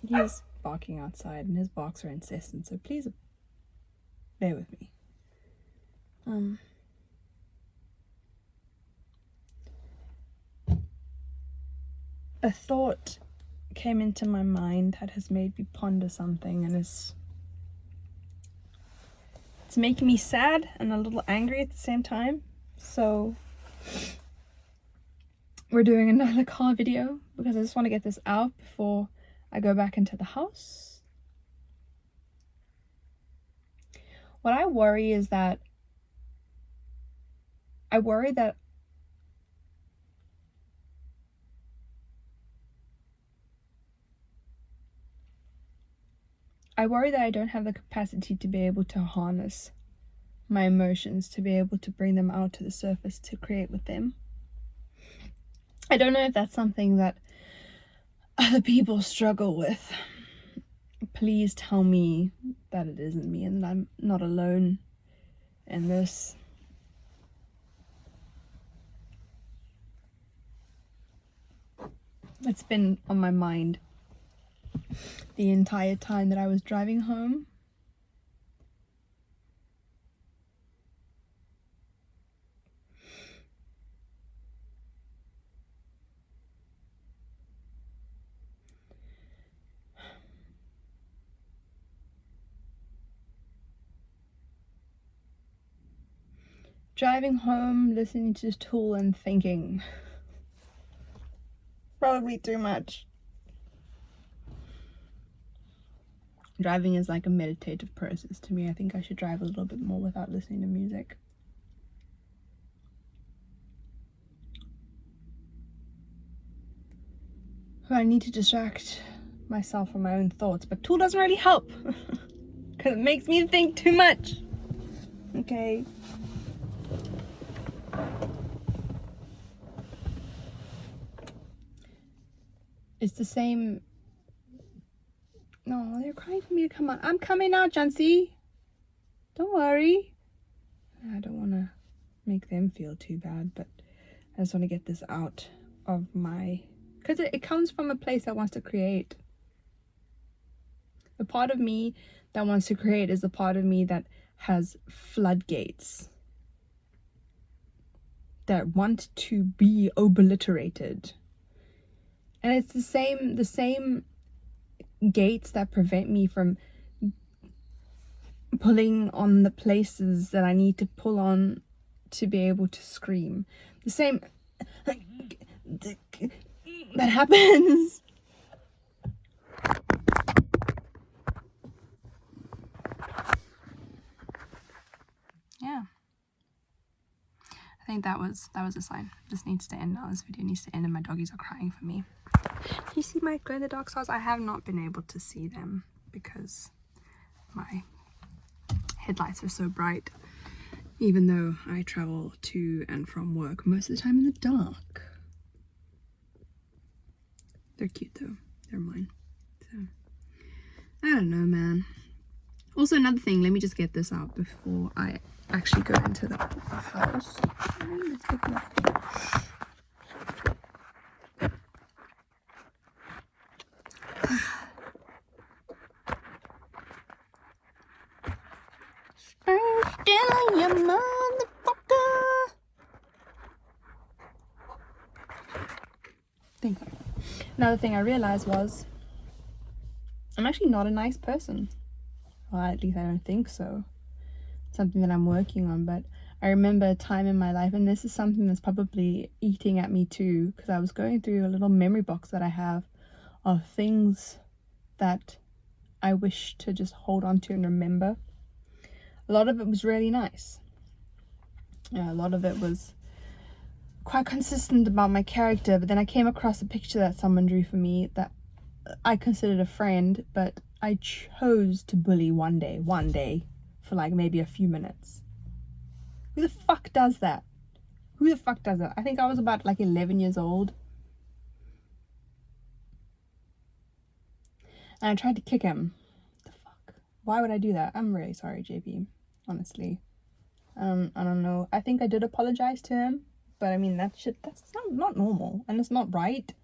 He's barking outside, and his barks are incessant, so please bear with me. A thought came into my mind that has made me ponder something, and it's making me sad and a little angry at the same time. So we're doing another car video because I just want to get this out before I go back into the house. What I worry is that I worry that I don't have the capacity to be able to harness my emotions, to be able to bring them out to the surface, to create with them. I don't know if that's something that other people struggle with. Please tell me that it isn't me and that I'm not alone in this. It's been on my mind the entire time that I was driving home. Driving home, listening to Tool and thinking. Probably too much. Driving is like a meditative process to me. I think I should drive a little bit more without listening to music. But I need to distract myself from my own thoughts, but Tool doesn't really help because it makes me think too much. Okay. It's the same. No, they're crying for me to come on. I'm coming out, Jancy. Don't worry. I don't want to make them feel too bad, but I just want to get this out of my... Because it comes from a place that wants to create. The part of me that wants to create is the part of me that has floodgates that want to be obliterated. And it's the same gates that prevent me from pulling on the places that I need to pull on to be able to scream. The same that happens. Yeah. I think that was a sign. This needs to end now. This video needs to end and my doggies are crying for me. You see my glow in the dark stars? I have not been able to see them because my headlights are so bright, even though I travel to and from work most of the time in the dark. They're cute though. They're mine. So I don't know, man. Also, another thing, let me just get this out before I actually go into the house. Let's get that. Still, you motherfucker. Another thing I realized was I'm actually not a nice person. Well, at least I don't think so. It's something that I'm working on, but I remember a time in my life, and this is something that's probably eating at me too, because I was going through a little memory box that I have of things that I wish to just hold on to and remember. A lot of it was really nice. A lot of it was quite consistent about my character, but then I came across a picture that someone drew for me that I considered a friend, but I chose to bully one day for like maybe a few minutes. Who the fuck does that? Who the fuck does that? I think I was about like 11 years old. And I tried to kick him. What the fuck? Why would I do that? I'm really sorry, JP. Honestly. I don't know. I think I did apologize to him. But I mean, that's not normal. And it's not right.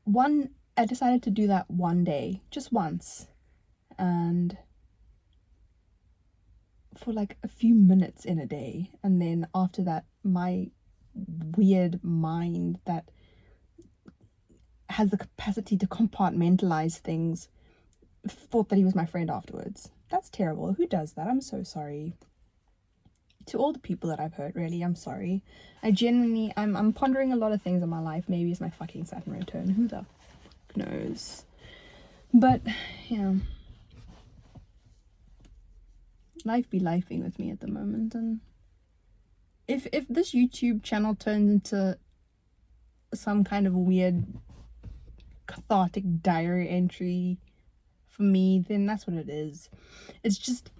One I decided to do that one day, just once, and for like a few minutes in a day, and then after that my weird mind that has the capacity to compartmentalize things thought that he was my friend afterwards. That's terrible. Who does that? I'm so sorry. To all the people that I've hurt, really, I'm sorry. I'm pondering a lot of things in my life. Maybe it's my fucking Saturn return. Who the fuck knows? But, yeah. Life be lifing with me at the moment, and if this YouTube channel turns into some kind of weird cathartic diary entry for me, then that's what it is. It's just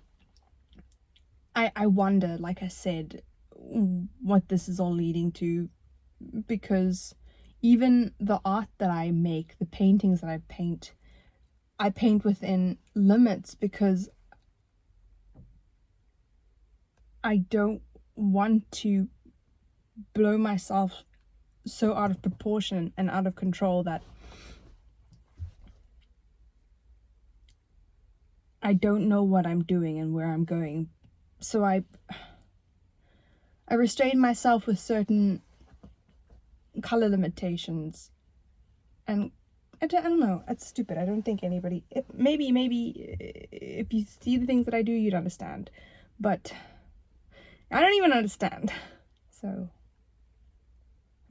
I wonder, like I said, what this is all leading to, because even the art that I make, the paintings that I paint within limits, because I don't want to blow myself so out of proportion and out of control that I don't know what I'm doing and where I'm going. So I restrain myself with certain color limitations, and I don't know, it's stupid. I don't think anybody, maybe if you see the things that I do, you'd understand, but I don't even understand. So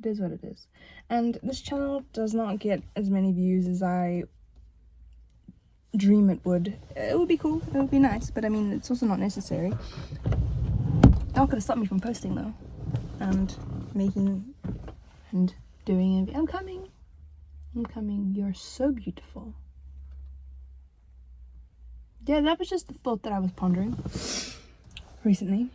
it is what it is. And this channel does not get as many views as I dream it would. It would be cool, it would be nice, but I mean, it's also not necessary. Not gonna stop me from posting though, and making and doing it. I'm coming, you're so beautiful. Yeah, that was just the thought that I was pondering recently.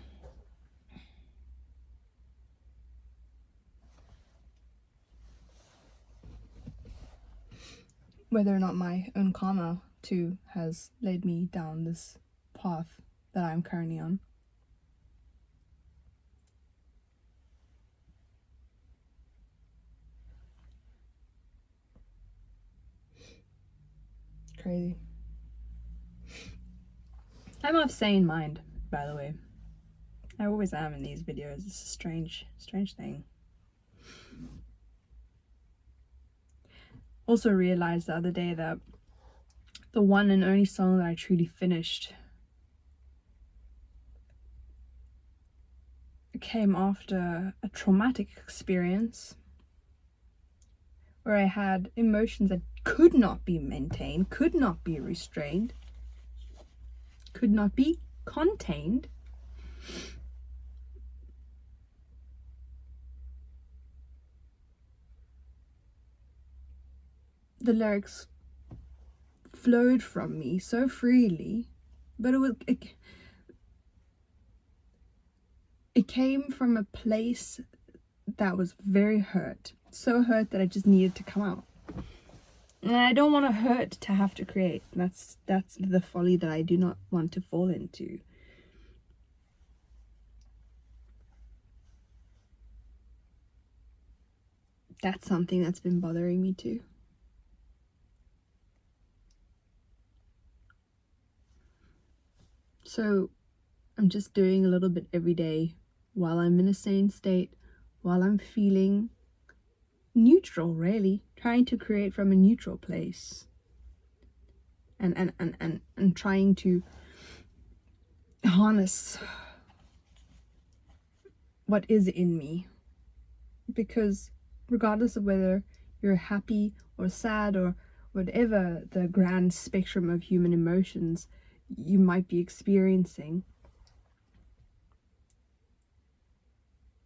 Whether or not my own karma too has led me down this path that I'm currently on. Crazy. I'm of sane mind, by the way. I always am in these videos. It's a strange thing. Also realized the other day that the one and only song that I truly finished came after a traumatic experience where I had emotions that could not be maintained, could not be restrained, could not be contained. The lyrics flowed from me so freely, but it came from a place that was very hurt, so hurt that I just needed to come out. And I don't want to hurt to have to create. That's the folly that I do not want to fall into. That's something that's been bothering me too. So I'm just doing a little bit every day while I'm in a sane state, while I'm feeling neutral, really, trying to create from a neutral place, and trying to harness what is in me, because regardless of whether you're happy or sad or whatever the grand spectrum of human emotions you might be experiencing,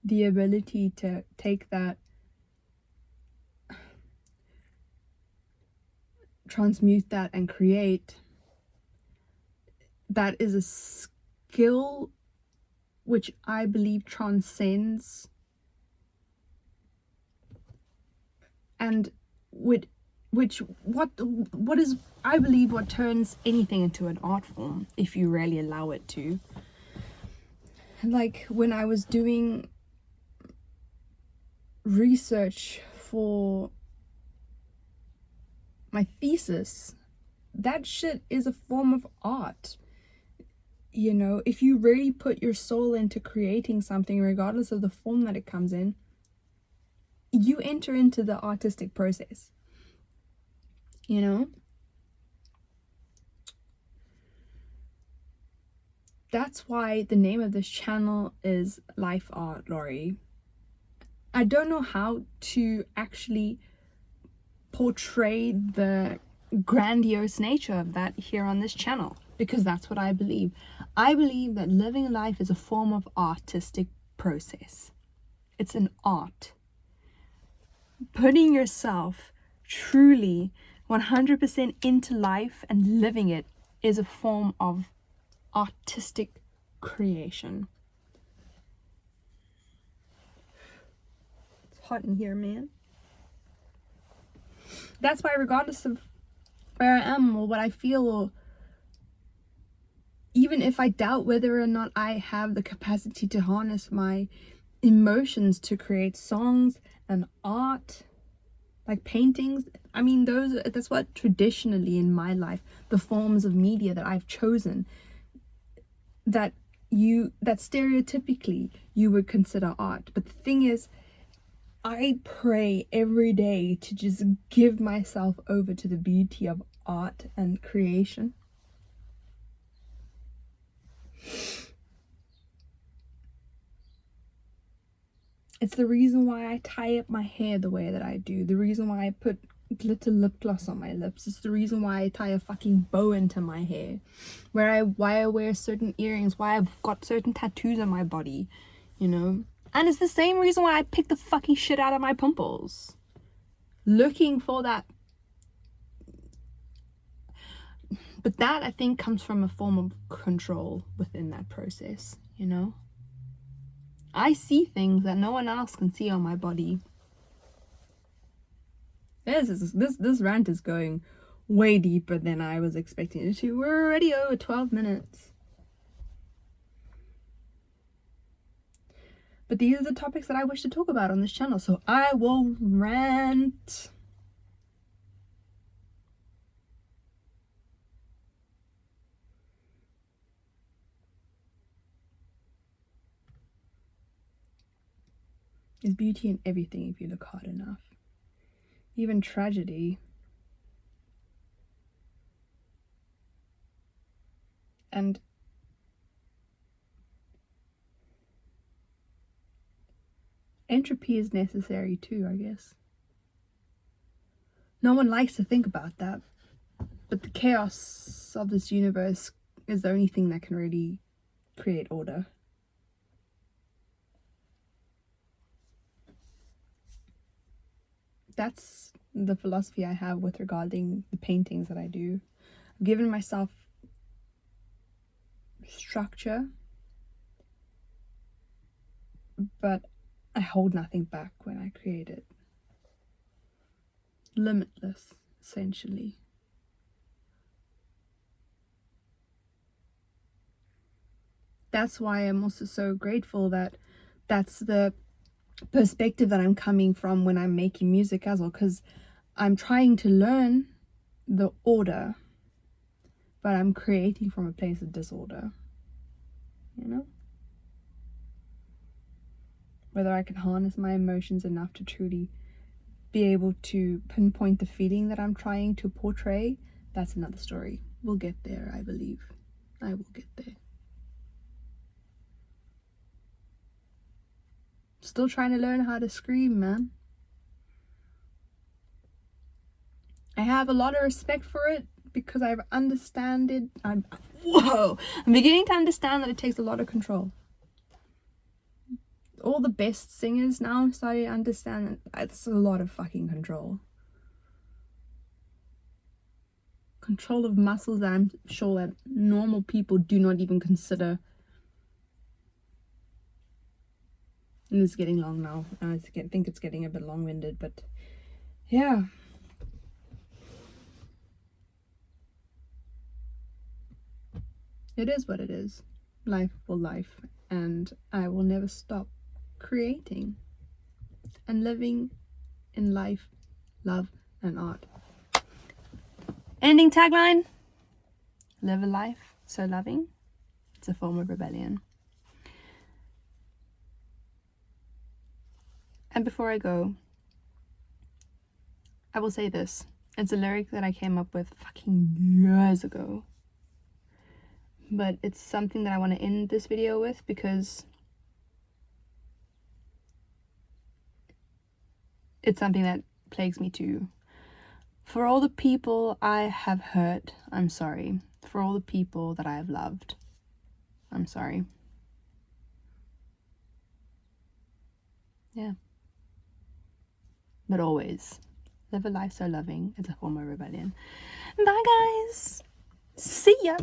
the ability to take that, transmute that, and create, that is a skill which I believe transcends and what is, I believe, what turns anything into an art form, if you really allow it to. Like when I was doing research for my thesis, that shit is a form of art. You know, if you really put your soul into creating something, regardless of the form that it comes in, you enter into the artistic process. You know? That's why the name of this channel is Life Art, Laurie. I don't know how to actually portray the grandiose nature of that here on this channel, because that's what I believe. I believe that living life is a form of artistic process. It's an art. Putting yourself truly 100% into life and living it is a form of artistic creation. It's hot in here, man. That's why, regardless of where I am or what I feel, or even if I doubt whether or not I have the capacity to harness my emotions to create songs and art, like paintings, I mean, that's what traditionally in my life, the forms of media that I've chosen, that stereotypically you would consider art. But the thing is, I pray every day to just give myself over to the beauty of art and creation. It's the reason why I tie up my hair the way that I do. The reason why I put glitter lip gloss on my lips. It's the reason why I tie a fucking bow into my hair. Why I wear certain earrings. Why I've got certain tattoos on my body. You know? And it's the same reason why I pick the fucking shit out of my pimples. Looking for that. But that, I think, comes from a form of control within that process, you know? I see things that no one else can see on my body. This rant is going way deeper than I was expecting it to. We're already over 12 minutes. But these are the topics that I wish to talk about on this channel, so I will rant. There's beauty in everything if you look hard enough. Even tragedy. And entropy is necessary too, I guess. No one likes to think about that. But the chaos of this universe is the only thing that can really create order. That's the philosophy I have with regarding the paintings that I do. I've given myself structure, but I hold nothing back when I create it. Limitless, essentially. That's why I'm also so grateful that that's the perspective that I'm coming from when I'm making music as well, because I'm trying to learn the order, but I'm creating from a place of disorder, you know? Whether I can harness my emotions enough to truly be able to pinpoint the feeling that I'm trying to portray, that's another story. We'll get there, I believe. I will get there. Still trying to learn how to scream, man. I have a lot of respect for it because I'm beginning to understand that it takes a lot of control. All the best singers now I'm starting to understand that it's a lot of fucking control. Control of muscles that I'm sure that normal people do not even consider. And it's getting long now. I think it's getting a bit long-winded, but yeah. It is what it is. Life will life. And I will never stop creating and living in life, love, and art. Ending tagline: live a life so loving, it's a form of rebellion. And before I go, I will say this. It's a lyric that I came up with fucking years ago. But it's something that I want to end this video with because it's something that plagues me too. For all the people I have hurt, I'm sorry. For all the people that I have loved, I'm sorry. Yeah. But always, live a life so loving, it's a form of rebellion. Bye guys! See ya!